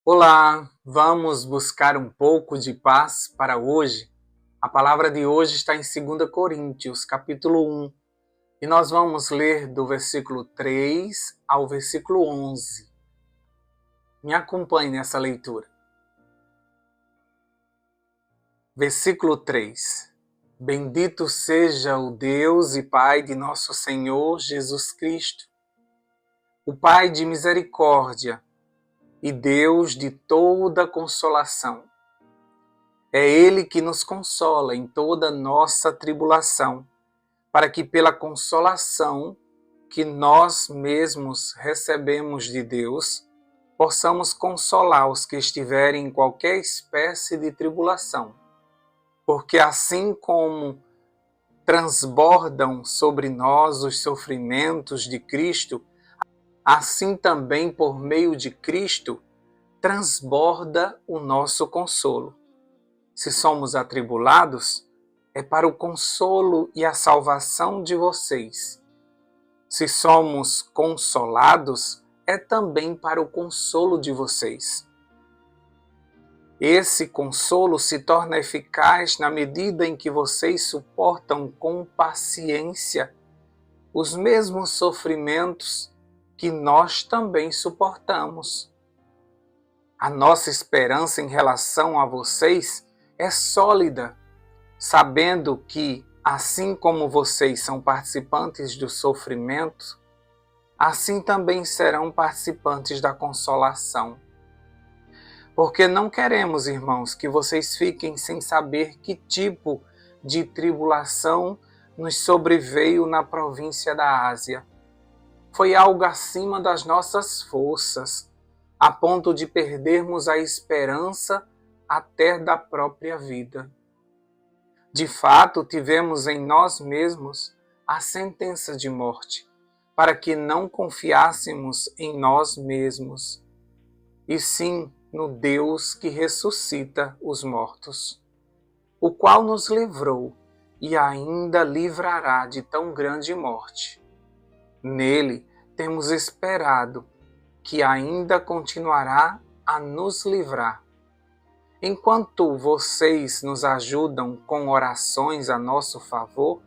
Olá, vamos buscar um pouco de paz para hoje? A palavra de hoje está em 2 Coríntios, capítulo 1, e nós vamos ler do versículo 3 ao versículo 11. Me acompanhe nessa leitura. Versículo 3. Bendito seja o Deus e Pai de nosso Senhor Jesus Cristo, o Pai de misericórdia e Deus de toda consolação. É Ele que nos consola em toda nossa tribulação, para que pela consolação que nós mesmos recebemos de Deus, possamos consolar os que estiverem em qualquer espécie de tribulação. Porque assim como transbordam sobre nós os sofrimentos de Cristo, assim também por meio de Cristo transborda o nosso consolo. Se somos atribulados, é para o consolo e a salvação de vocês. Se somos consolados, é também para o consolo de vocês. Esse consolo se torna eficaz na medida em que vocês suportam com paciência os mesmos sofrimentos que nós também suportamos. A nossa esperança em relação a vocês é sólida, sabendo que, assim como vocês são participantes do sofrimento, assim também serão participantes da consolação. Porque não queremos, irmãos, que vocês fiquem sem saber que tipo de tribulação nos sobreveio na província da Ásia. Foi algo acima das nossas forças, a ponto de perdermos a esperança até da própria vida. De fato, tivemos em nós mesmos a sentença de morte, para que não confiássemos em nós mesmos, e sim no Deus que ressuscita os mortos, o qual nos livrou e ainda livrará de tão grande morte. Nele temos esperado que ainda continuará a nos livrar. Enquanto vocês nos ajudam com orações a nosso favor,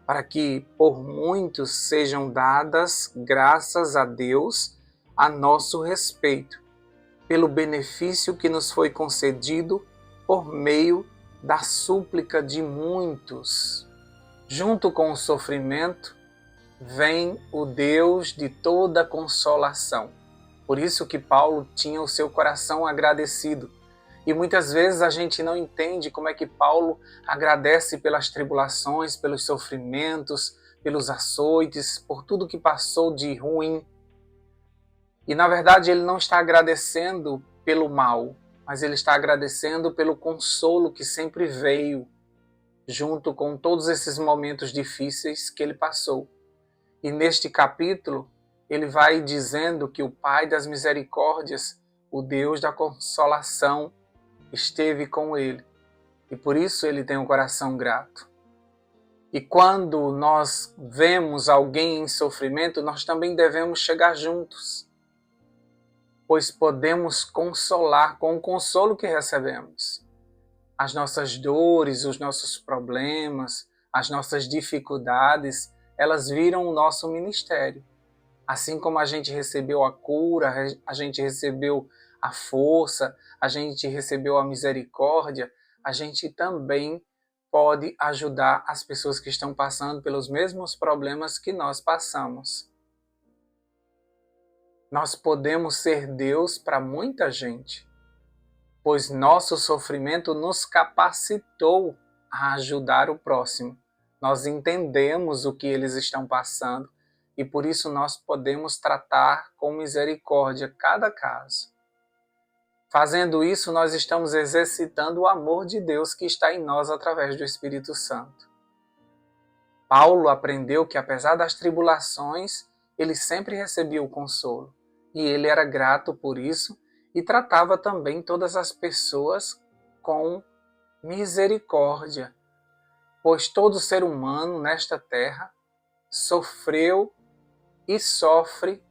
para que por muitos sejam dadas graças a Deus a nosso respeito, pelo benefício que nos foi concedido por meio da súplica de muitos. Junto com o sofrimento, vem o Deus de toda consolação. Por isso que Paulo tinha o seu coração agradecido. E muitas vezes a gente não entende como é que Paulo agradece pelas tribulações, pelos sofrimentos, pelos açoites, por tudo que passou de ruim. E na verdade ele não está agradecendo pelo mal, mas ele está agradecendo pelo consolo que sempre veio junto com todos esses momentos difíceis que ele passou. E neste capítulo ele vai dizendo que o Pai das misericórdias, o Deus da consolação, esteve com ele. E por isso ele tem um coração grato. E quando nós vemos alguém em sofrimento, nós também devemos chegar juntos, pois podemos consolar com o consolo que recebemos. As nossas dores, os nossos problemas, as nossas dificuldades, elas viram o nosso ministério. Assim como a gente recebeu a cura, a gente recebeu a força, a gente recebeu a misericórdia, a gente também pode ajudar as pessoas que estão passando pelos mesmos problemas que nós passamos. Nós podemos ser Deus para muita gente, pois nosso sofrimento nos capacitou a ajudar o próximo. Nós entendemos o que eles estão passando e por isso nós podemos tratar com misericórdia cada caso. Fazendo isso, nós estamos exercitando o amor de Deus que está em nós através do Espírito Santo. Paulo aprendeu que apesar das tribulações, ele sempre recebia o consolo. E ele era grato por isso e tratava também todas as pessoas com misericórdia, pois todo ser humano nesta terra sofreu e sofre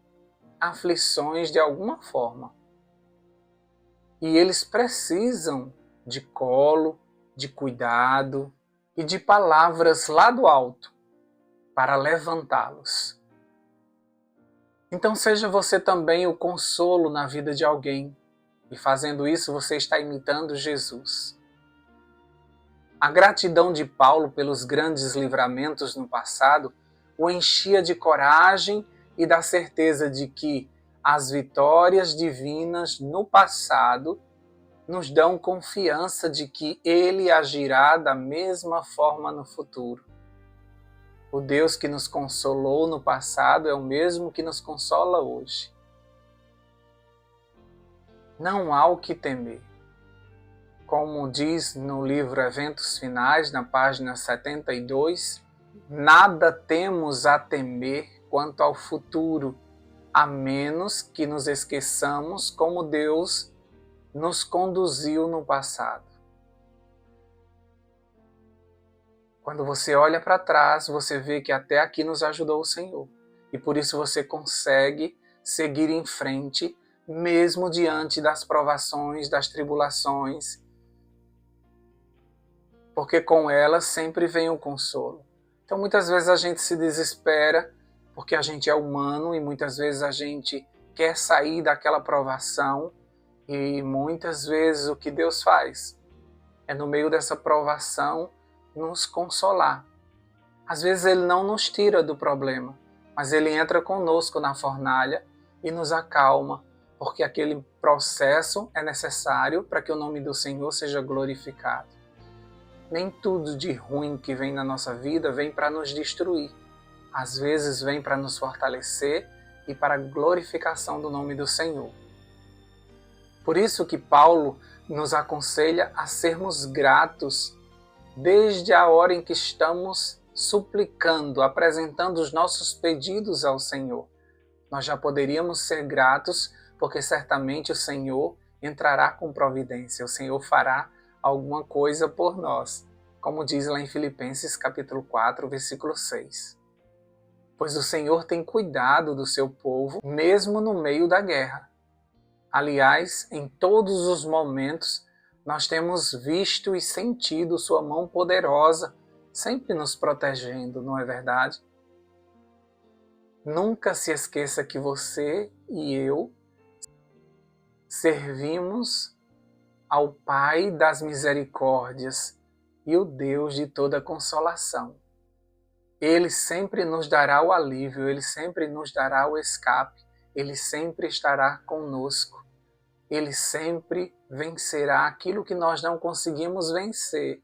aflições de alguma forma. e eles precisam de colo, de cuidado e de palavras lá do alto para levantá-los. Então seja você também o consolo na vida de alguém, e fazendo isso você está imitando Jesus. A gratidão de Paulo pelos grandes livramentos no passado o enchia de coragem e da certeza de que as vitórias divinas no passado nos dão confiança de que Ele agirá da mesma forma no futuro. O Deus que nos consolou no passado é o mesmo que nos consola hoje. Não há o que temer. Como diz no livro Eventos Finais, na página 72, nada temos a temer quanto ao futuro, a menos que nos esqueçamos como Deus nos conduziu no passado. Quando você olha para trás, você vê que até aqui nos ajudou o Senhor. E por isso você consegue seguir em frente, mesmo diante das provações, das tribulações, porque com elas sempre vem o consolo. Então muitas vezes a gente se desespera, porque a gente é humano e muitas vezes a gente quer sair daquela provação, e muitas vezes o que Deus faz é, no meio dessa provação, nos consolar. Às vezes Ele não nos tira do problema, mas Ele entra conosco na fornalha e nos acalma, porque aquele processo é necessário para que o nome do Senhor seja glorificado. Nem tudo de ruim que vem na nossa vida vem para nos destruir. Às vezes vem para nos fortalecer e para a glorificação do nome do Senhor. Por isso que Paulo nos aconselha a sermos gratos desde a hora em que estamos suplicando, apresentando os nossos pedidos ao Senhor. Nós já poderíamos ser gratos, porque certamente o Senhor entrará com providência, o Senhor fará alguma coisa por nós, como diz lá em Filipenses capítulo 4, versículo 6. Pois o Senhor tem cuidado do seu povo, mesmo no meio da guerra. Aliás, em todos os momentos, nós temos visto e sentido sua mão poderosa, sempre nos protegendo, não é verdade? Nunca se esqueça que você e eu servimos ao Pai das misericórdias e o Deus de toda consolação. Ele sempre nos dará o alívio, Ele sempre nos dará o escape, Ele sempre estará conosco. Ele sempre vencerá aquilo que nós não conseguimos vencer.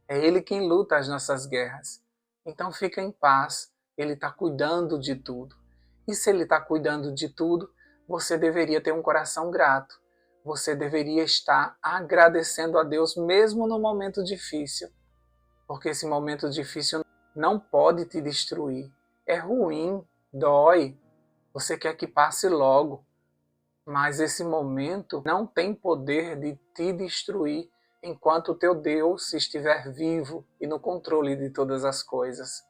É Ele quem luta as nossas guerras. Então fica em paz, Ele está cuidando de tudo. E se Ele está cuidando de tudo, você deveria ter um coração grato. Você deveria estar agradecendo a Deus mesmo no momento difícil. Porque esse momento difícil não pode te destruir. É ruim, dói. Você quer que passe logo. Mas esse momento não tem poder de te destruir enquanto o teu Deus estiver vivo e no controle de todas as coisas.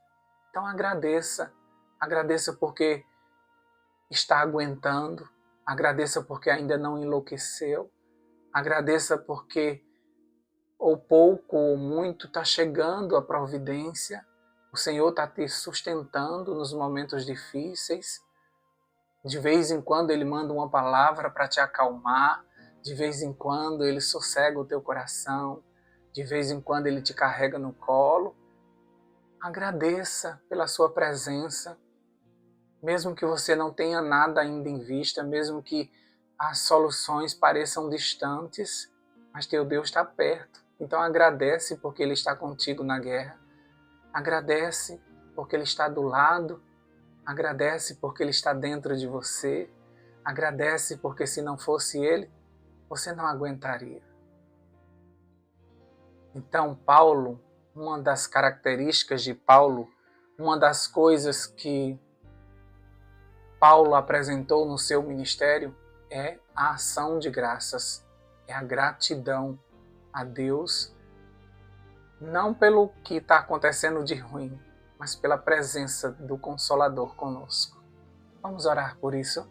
Então agradeça. Agradeça porque está aguentando. Agradeça porque ainda não enlouqueceu. Agradeça porque ou pouco ou muito está chegando a providência. O Senhor está te sustentando nos momentos difíceis. De vez em quando Ele manda uma palavra para te acalmar. De vez em quando Ele sossega o teu coração. De vez em quando Ele te carrega no colo. Agradeça pela sua presença. Mesmo que você não tenha nada ainda em vista, mesmo que as soluções pareçam distantes, mas teu Deus está perto. Então agradece porque Ele está contigo na guerra. Agradece porque Ele está do lado. Agradece porque Ele está dentro de você. Agradece porque se não fosse Ele, você não aguentaria. Então Paulo, uma das características de Paulo, uma das coisas que Paulo apresentou no seu ministério é a ação de graças, é a gratidão a Deus, não pelo que está acontecendo de ruim, mas pela presença do Consolador conosco. Vamos orar por isso?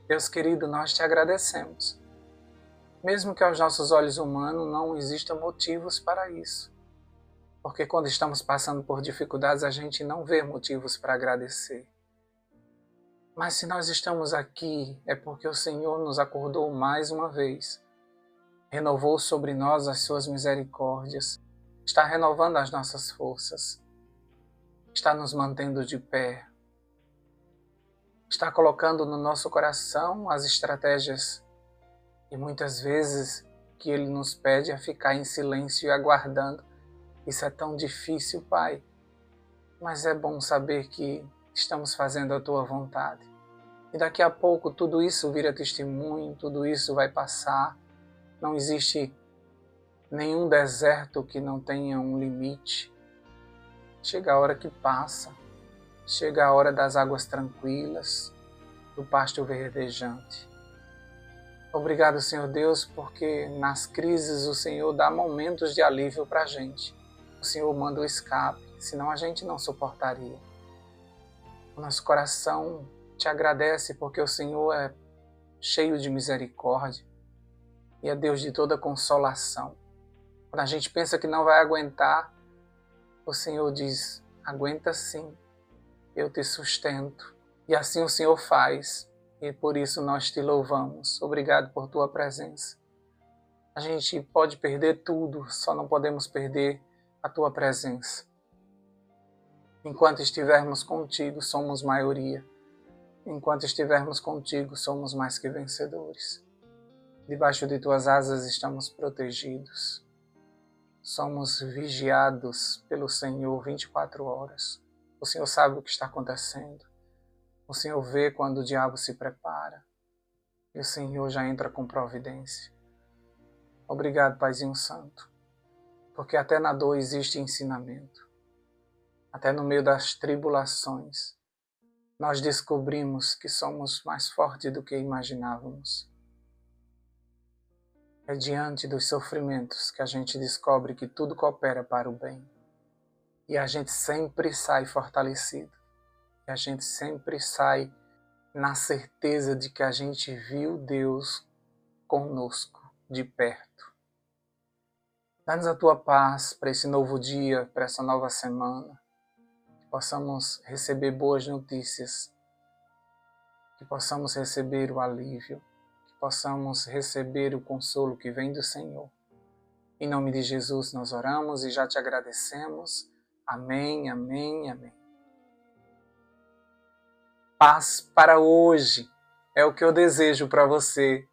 Deus querido, nós te agradecemos, mesmo que aos nossos olhos humanos não existam motivos para isso. Porque quando estamos passando por dificuldades, a gente não vê motivos para agradecer. Mas se nós estamos aqui, é porque o Senhor nos acordou mais uma vez, renovou sobre nós as suas misericórdias, está renovando as nossas forças, está nos mantendo de pé, está colocando no nosso coração as estratégias e muitas vezes que Ele nos pede é ficar em silêncio e aguardando. Isso é tão difícil, Pai, mas é bom saber que estamos fazendo a Tua vontade. E daqui a pouco tudo isso vira testemunho, tudo isso vai passar. Não existe nenhum deserto que não tenha um limite. Chega a hora que passa, chega a hora das águas tranquilas, do pasto verdejante. Obrigado, Senhor Deus, porque nas crises o Senhor dá momentos de alívio para a gente. O Senhor manda o escape, senão a gente não suportaria. O nosso coração te agradece porque o Senhor é cheio de misericórdia e é Deus de toda consolação. Quando a gente pensa que não vai aguentar, o Senhor diz, aguenta sim, eu te sustento. E assim o Senhor faz, e por isso nós te louvamos. Obrigado por tua presença. A gente pode perder tudo, só não podemos perder a tua presença. Enquanto estivermos contigo, somos maioria. Enquanto estivermos contigo, somos mais que vencedores. Debaixo de tuas asas estamos protegidos. Somos vigiados pelo Senhor 24 horas. O Senhor sabe o que está acontecendo. O Senhor vê quando o diabo se prepara. E o Senhor já entra com providência. Obrigado, Paizinho Santo, porque até na dor existe ensinamento. Até no meio das tribulações, nós descobrimos que somos mais fortes do que imaginávamos. É diante dos sofrimentos que a gente descobre que tudo coopera para o bem. E a gente sempre sai fortalecido. E a gente sempre sai na certeza de que a gente viu Deus conosco, de perto. Dá-nos a tua paz para esse novo dia, para essa nova semana. Que possamos receber boas notícias. Que possamos receber o alívio. Que possamos receber o consolo que vem do Senhor. Em nome de Jesus nós oramos e já te agradecemos. Amém, amém, amém. Paz para hoje é o que eu desejo para você.